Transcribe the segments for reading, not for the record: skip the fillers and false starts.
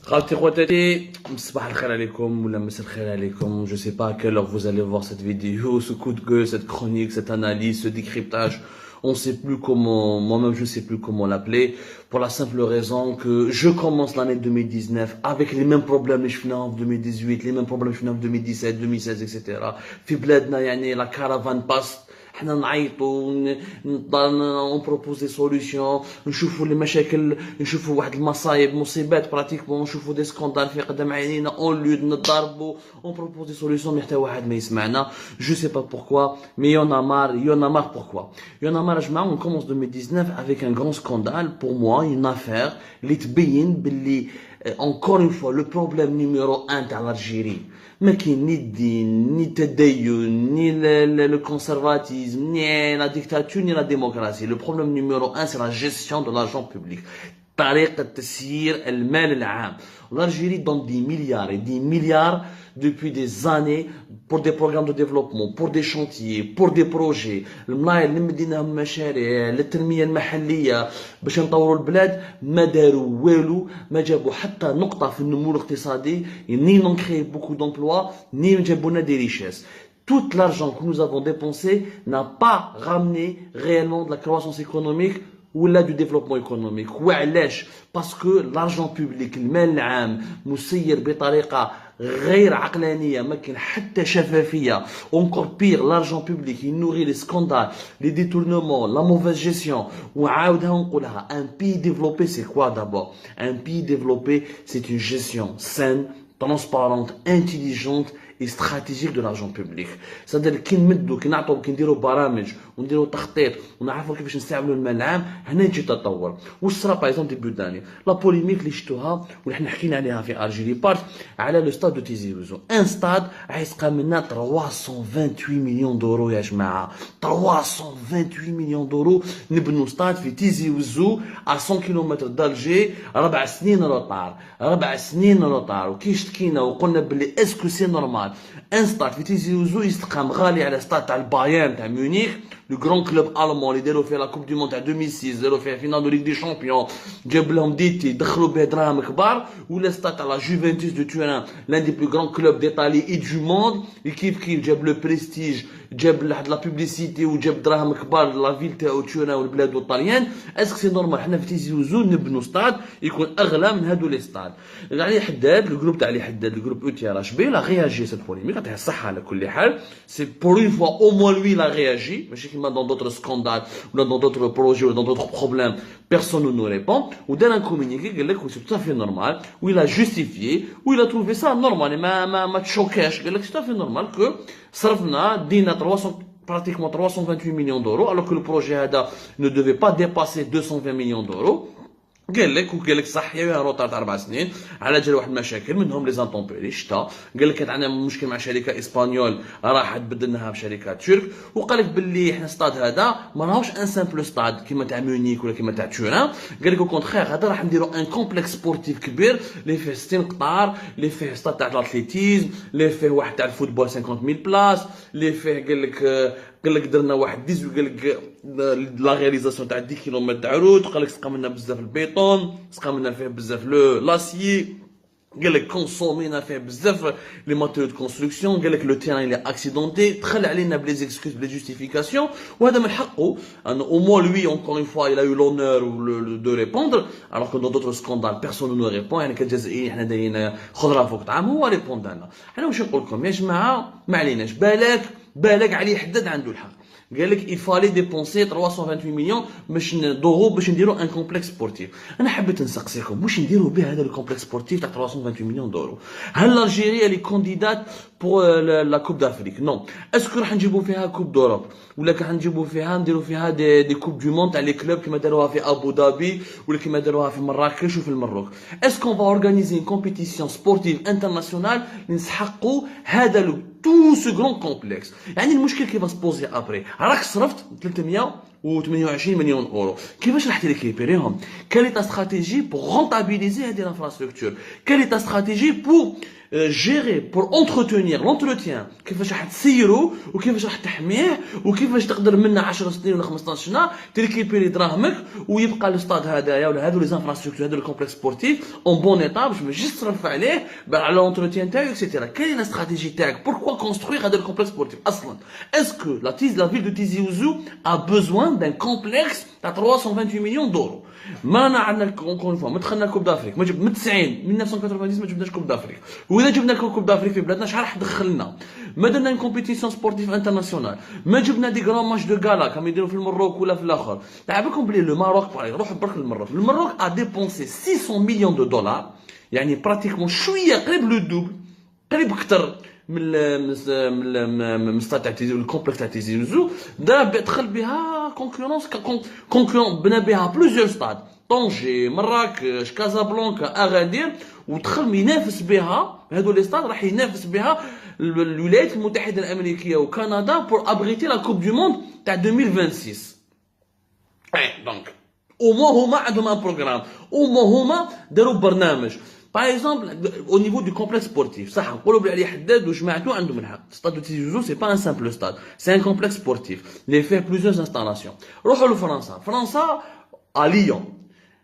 خالتي خواتاتي مصباح الخير عليكم ولا مسا الخير عليكم. Je sais pas à quelle heure vous allez voir cette vidéo, ce coup de gueule, cette chronique, cette analyse, ce décryptage. On sait plus comment, moi-même je sais plus comment l'appeler, pour la simple raison que je commence l'année 2019 avec les mêmes problèmes que je faisais en 2018, les mêmes problèmes que je faisais en 2017, 2016, etc. في بلادنا يعني la caravane passe. حنا نعيطوا on propose des solutions, نشوفوا المشاكل، نشوفوا واحد المصايب مصيبات براتيكمون، نشوفوا دي سكوندال في قدام عينينا، اون لود نضربوا، on propose des solutions mais حتى واحد ما يسمعنا. Je sais pas pourquoi mais y'en a marre pourquoi. Y'en a marre جماعة. On commence 2019 avec un grand scandale, pour moi une affaire اللي تبين باللي encore une fois le problème numéro 1 تاع l'Algérie ما كاين ني الدين ني التدين ني le conservatisme ni la dictature ni la démocratie. Le problème numéro 1 c'est la gestion de l'argent public, طريقة تسيير المال العام. L'Algérie donne des milliards et des milliards depuis des années pour des programmes de développement, pour des chantiers, pour des projets. الملاير اللي مديناهم مشاريع للتنمية المحلية باش نطوروا البلاد ما داروا والو، ما جابوا حتى نقطة في النمو الاقتصادي، ni n'ont créé beaucoup d'emplois, ni جابوا لنا des richesses. Tout l'argent que nous avons dépensé n'a pas ramené réellement de la croissance économique ou là du développement économique. وعلاش؟ parce que l'argent public المال العام مسير بطريقة غير عقلانية، ما كاين حتى شفافية. Encore pire, l'argent public il nourrit les scandales, les détournements, la mauvaise gestion. وعاودها ونقولها، un pays développé c'est quoi d'abord? Un pays développé c'est une gestion saine, transparente, intelligente et stratégique de l'argent public. C'est-à-dire كي نمدوا كي نعطوا كي نديروا برامج ونديروا تخطيط ونعرفوا كيفاش نستعملوا المال العام، هنا يجي تطور. واش صرا باغ اكزومبل ديبيو داني لا بوليميك اللي شفتوها واللي حنا حكينا عليها في الجيري بارت على لو ستاد دو تيزي وزو. ان ستاد عايزقى منا 328 مليون دورو يا جماعه، 328 مليون دورو نبنوا ستاد في تيزي وزو ا 100 كيلومتر دالجي. 4 سنين روطار وكي شتكينا وقلنا بلي اسكو سي نورمال ان ستاد في تيزي وزو يستقام غالي على ستاد تاع البايرن تاع ميونخ، le grand club allemand اللي داروا فيه لا كوب دي موند تاع 2006، داروا فيها فينال دو ليغ دي شامبيون، جاب لهم ديتي دخلوا به دراهم كبار. ولا ستاد تاع لا جوفنتوس دو تورين l'un des plus grands clubs d'Italie et du monde، كيف جاب لو بريستيج، جاب لحد لا بوبليسيتي وجاب دراهم كبار لا فيل تاعو تورين والبلاد الطليان. اسك سي نورمال حنا في تيزي وزو نبنوا ستاد يكون اغلى من هادو لي ستاد؟ علي حداد الجروب تاع علي حداد الجروب او تي ار اش بي لا رياجي سيت بوليميك، يعطيها الصحه على كل حال. سي بور اون فوا او موان لوي لا رياجي، ماشي كيما dans d'autres scandales ou dans d'autres projets ou dans d'autres problèmes personne ne nous répond. Ou dans un communiqué قال لك c'est tout à fait normal, où il a justifié, où il a trouvé ça normal. ما تشوكاش، قال لك c'est tout à fait normal que صرفنا دينا 300 pratiquement 328 millions d'euros alors que le projet هذا ne devait pas dépasser 220 millions d'euros. قال لك صح يا روطار تاع 4 سنين على جال واحد المشاكل منهم لي زانطومبيري الشتاء. قال لك كانت عندنا مشكل مع شركه اسبانيول راحت بدلناها بشركه ترك. وقال لك باللي احنا ستاد هذا ما راهوش ان سامبل ستاد كيما تاع ميونيك ولا كيما تاع تورين. قال لك كونتخير هذا راح نديروا ان كومبلكس سبورتيف كبير اللي فيه 60 قطار، اللي فيه ستاد تاع الاتليتيزم، اللي فيه واحد تاع الفوتبول 50000 بلاص، اللي فيه قال لك درنا واحد ديزو، قال لك لا رياليزاسيون تاع 10 كيلومتر تاع روت. قال لك سقى منا بزاف البيطون، سقى منا فيه بزاف لاسيي، قال لك كونسومينا فيه بزاف لي ماتيريو دو كونستركسيون. قال لك لو تيران اللي اكسيدونتي، دخل علينا بلي زيكسكوز بلي جوستيفيكاسيون. وهذا من حقه ان او موا لوي اونكور اون فوا il a eu l'honneur de répondre alors que dans d'autres scandales personne ne répond. يعني كالجزائريين حنا دايرين خضره فوق طعام، هو ريبوند لنا. حنا واش نقول لكم يا جماعه؟ ما عليناش، بالك علي حداد عنده الحق. قال لك il fallait dépenser 328 مليون باش ندورو باش نديروا ان كومبلكس سبورتيف. انا حبيت نسقسيكم واش نديروا به هذا الكومبلكس سبورتيف تاع 328 مليون دورو؟ هل الجيريا لي كونديدات بور لا كوب دافريك؟ نو. اسكو راح نجيبوا فيها كوب دوروب ولا راح نجيبوا فيها نديروا فيها دي كوب دو موند تاع لي كلوب كيما داروها في ابو ظبي ولا كيما داروها في مراكش وفي المروك؟ اسكو فا اورغانيزي كومبيتيسيون سبورتيف انترناسيونال نسحقوا هذا tout ce grand complexe. يعني المشكل كيف سبوزي ابري راك صرفت 300 و28 مليون اورو. كيفاش راح تريكيبيريهم؟ كال ايتا استراتيجي بور رونتابيليزي هذه الانفراستركتور، كال ايتا استراتيجي بور جيري بور اونتروتونيغ لونتروتيان، كيفاش راح تسيرو وكيفاش راح تحميه وكيفاش تقدر منه 10 سنين ولا 15 سنه تريكيبيري دراهمك ويبقى الاستاد هذايا ولا هذو لي زانفراستركتور هذو الكومبلكس سبورتيف اون بون ايتا باش ما تجيش تصرف عليه على لونتروتيان تاعو اكسيتيرا. كاين لا استراتيجي تاعك بوركوا كونستروير هذا الكومبلكس سبورتيف اصلا؟ اسكو لا فيل دو تيزي وزو ا بوزوان دان كومبلكس تاع 328 مليون دورو؟ ما انا عندنا كون فوا ما دخلنا كوب دافريك، ما جب من 90 من 1990 ما جبناش كوب دافريك، واذا جبنا كوب دافريك في بلادنا شحال راح دخلنا؟ ما درنا كومبيتيسيون سبورتيف انترناسيونال، ما جبنا دي غران ماتش دو غالا كما يديروا في المروك ولا في الاخر. تعرفكم بلي لو ماروك روح برك للمروك، المروك ا ديبونسي 600 مليون دو دولار، يعني براتيكمون شويه قريب لو دوبل، قريب اكثر من ستاد تاع تيزي الكومبلكس تاع تيزي وزو. دخل بها كونكورون بنى بها بلوزيور ستاد، طنجي، مراكش، كازابلانكا، اغادير، ودخل ينافس بها هذو لي ستاد، راح ينافس بها الولايات المتحده الامريكيه وكندا بور ابريتي لا كوب دو موند تاع 2026. دونك او موا هما عندهم ان بروغرام، او موا هما داروا برنامج. Par exemple, au niveau du complexe sportif, ça, نقولوا بلي عليه حداد وجماعته عندهم الحق. Stade de Tizi Ouzou, c'est pas un simple stade, c'est un complexe sportif. Il fait plusieurs installations. روحوا لفرنسا، فرنسا à Lyon.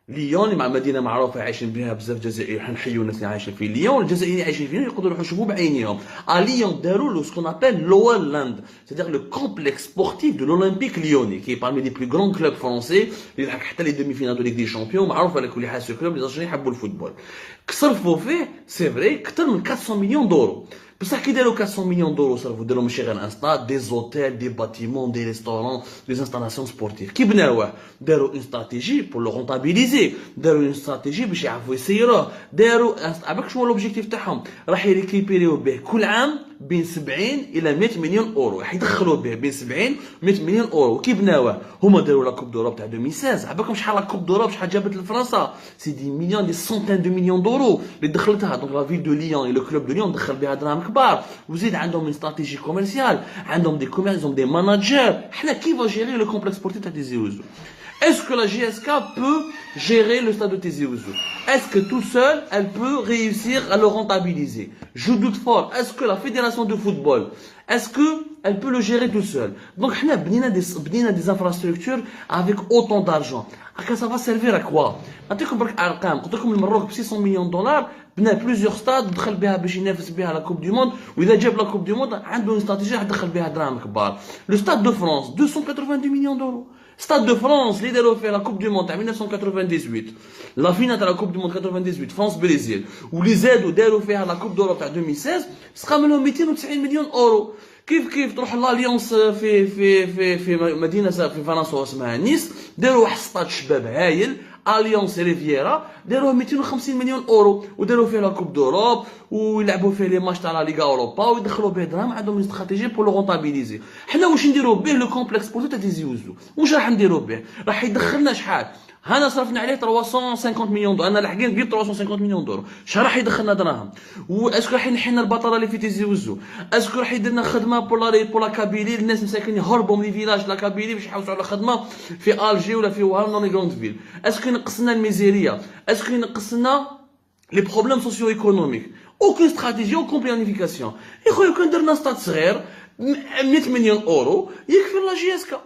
ليون اللي مع مدينه معروفه عايشين بها بزاف جزائريين، حنحيوا الناس اللي عايشين في ليون، الجزائريين اللي عايشين فيها يقدروا يروحوا يشوفوا بعينيهم. ليون داروا له سكون ابل لولاند، c'est-à-dire le complexe sportif de l'Olympique Lyonnais qui est parmi les plus grands clubs français اللي لحق حتى لي دومي فينال دو ليغ دي شامبيون، معروف على كل حال سو كلوب اللي يحبوا الفوتبول. صرفوا فيه سي فري اكثر من 400 مليون دورو، بصح كي داروا 400 مليون دورو صرفوا داروا ماشي غير ان ستاد، دي زوتيل، دي باتيمون، دي ريستورون، دي انستالاسيون سبورتيف. كي بناوه داروا اون استراتيجي بور لو رونتابيليزي، داروا اون استراتيجي باش يعرفوا يسيروه، داروا عباك شنو لوبجيكتيف تاعهم؟ راح يريكيبيريو به كل عام بين 70 الى 100 مليون اورو، راح يدخلوا به بين 70 و 100 مليون اورو. كي بناوه هما داروا لا كوب دوروب تاع 2016، عباكم شحال لا كوب دوروب شحال جابت لفرنسا؟ سي دي مليون، دي سونتين دو مليون دورو اللي دخلتها. دونك لا فيل دو ليون لو كلوب دو ليون دخل بها دراهم كبار، وزيد عندهم استراتيجي كوميرسيال، عندهم دي كوميرس، عندهم دي ماناجر. حنا كيف جيري لو كومبلكس سبورتيف تاع تيزي وزو؟ Est-ce que la GSK peut gérer le stade de Tizi Ouzou? Est-ce que tout seul, elle peut réussir à le rentabiliser? Je doute fort. Est-ce que la fédération de football, est-ce qu'elle peut le gérer tout seul? Donc, on a besoin des infrastructures avec autant d'argent. Ça va servir à quoi? نعطيكم برك ارقام. قلت لكم المروك ب 600 مليون دولار بنى بلوزيور ستاد، دخل بها باش ينافس بها لا كوب دو موند، واذا جاب لا كوب دو موند عنده استراتيجيه دخل بها دراهم كبار. لو ستاد دو فرانس 282 مليون دورو. ستاد دو فرانس اللي داروا فيه لا كوب دو موند تاع 1998، لا فينا تاع لا كوب دو موند 98 فرانس بريزيل، واللي زادوا داروا فيها لا كوب دورو تاع 2016 سقام لهم 290 مليون اورو. كيف تروح لاليونس في مدينه في فرنسا اسمها نيس، داروا واحد ستاد شباب هايل اليونس ريفيرا، داروه 250 مليون اورو وداروا فيه لا كوب دوروب ويلعبوا فيه لي ماتش تاع لا ليغا اوروبا ويدخلوا به دراهم. عندهم استراتيجي بور لو رونتابيليزي. حنا واش نديروا به لو كومبلكس سبورتيف تاع تيزي وزو؟ واش راح نديروا به؟ راح يدخلنا شحال؟ هنا صرفنا عليه 350 مليون دولار، انا لاحقين نجيب 350 مليون دولار. شحال راح يدخلنا دراهم؟ واسكو راح ينحي لنا البطاله اللي في تيزي وزو؟ اسكو راح يدير لنا خدمه بور لا كابيلي؟ الناس مساكين يهربوا من الفيلاج لا كابيلي باش يحوسوا على خدمه في الجي ولا في وهران لون لي غروند فيل؟ اسكو ينقص لنا الميزيريا؟ اسكو ينقص لنا لي بروبليم سوسيو ايكونوميك؟ اوكين استراتيجي اوكين بلانيفيكاسيون. يا خويا كون درنا ستاد صغير 100 مليون اورو يكفي لا جي اس كا.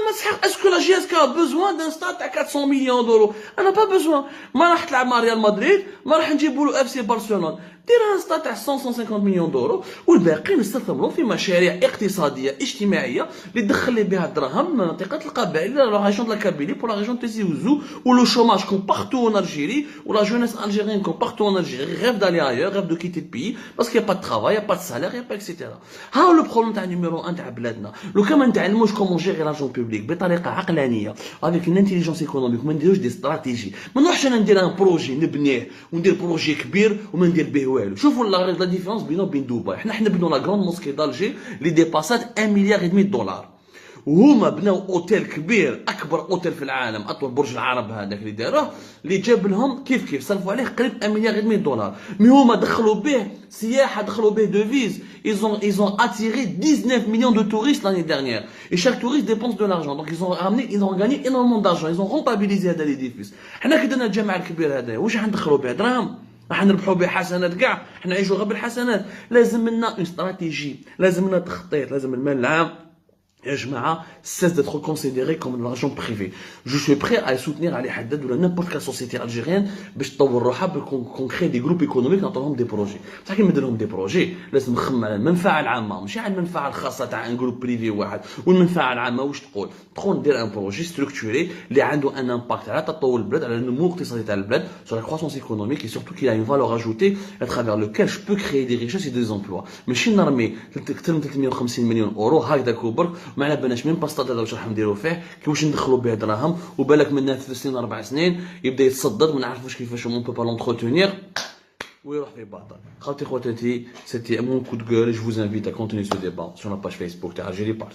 ما تسحق. اسكو لا جي اس كا بوزوان دان ستاد تاع 400 مليون دورو؟ انا با بوزوان. ما راح تلعب مع ريال مدريد، ما راح نجيبوا له اف سي برشلونه. دير ان ستاد تاع 150 مليون دورو والباقي نستثمروا في مشاريع اقتصاديه اجتماعيه اللي تدخل لي بها الدراهم منطقه القبائل لا ريجون دو لا كابيلي بور لا ريجون تيزي وزو و لو شوماج كون بارتو en Algérie ou la jeunesse algérienne comme partout en Algérie rêve d'aller ailleurs, rêve de quitter le pays parce qu'il n'y a pas de travail, il n'y a pas de salaire, il n'y a pas etc. ها هو لو بروبليم تاع نيميرو 1 تاع بلادنا. لو كان ما نتعلموش كومون جيري لارجون بوبليك بطريقه عقلانيه افيك ان انتيليجونس ايكونوميك، ما نديروش دي استراتيجي، ما نروحش انا ندير ان بروجي نبنيه وندير بروجي كبير وما ندير به والو. شوفوا لا ديفيرونس بينه وبين دبي. حنا نبنوا لا غروند موسكي دالجي اللي ديباسات 1 مليار و دمي دولار، وهما بناو اوتيل كبير، اكبر اوتيل في العالم، اطول برج العرب هذاك اللي داروه، اللي جاب لهم كيف صرفوا عليه قريب 1 مليار دولار. مي هما دخلوا به سياحه، دخلوا به دوفيز. ils ont attiré 19 millions de touristes l'année dernière, et chaque touriste dépense de l'argent, donc ils ont gagné énormément d'argent, ils ont rentabilisé هذا l'édifice. حنا كي درنا الجامع الكبير هذا واش راح ندخلوا به دراهم؟ راح نربحوا به حسنات كاع؟ حنا نعيشوا غير بالحسنات. لازم لنا اون استراتيجي، لازم لنا تخطيط، لازم المال العام يا جماعه cesse d'être considéré comme de l'argent privé. Je suis prêt à soutenir علي حداد ولا n'importe quelle société algérienne باش تطور روحها qu'on crée des groupes économiques نعطيوهم دي بروجي. بصح كي ندير لهم دي بروجي لازم نخمم على المنفعه العامه، ماشي على المنفعه الخاصه تاع ان جروب بريفي واحد. والمنفعه العامه واش تقول ندير ان بروجي ستركتوري اللي عنده ان امباكت على تطور البلاد، على النمو الاقتصادي تاع البلاد، sur la croissance économique, et surtout qu'il a une valeur ajoutée à travers lequel je peux créer des richesses et des emplois. ماشي نرمي اكثر من 350 مليون اورو هكذاك وبرك وما على بالناش مين باستاد هذا واش راح نديروا فيه، كيفاش ندخلوا به دراهم، وبالك منا 3 سنين 4 سنين يبدا يتصدر ما نعرفوش كيفاش اون بو با لونتروتونير ويروح في باطل. خوتي خواتاتي، سيتي مون كو دو غول. Je vous invite à continuer ce débat sur la page Facebook تاع Algérie Part.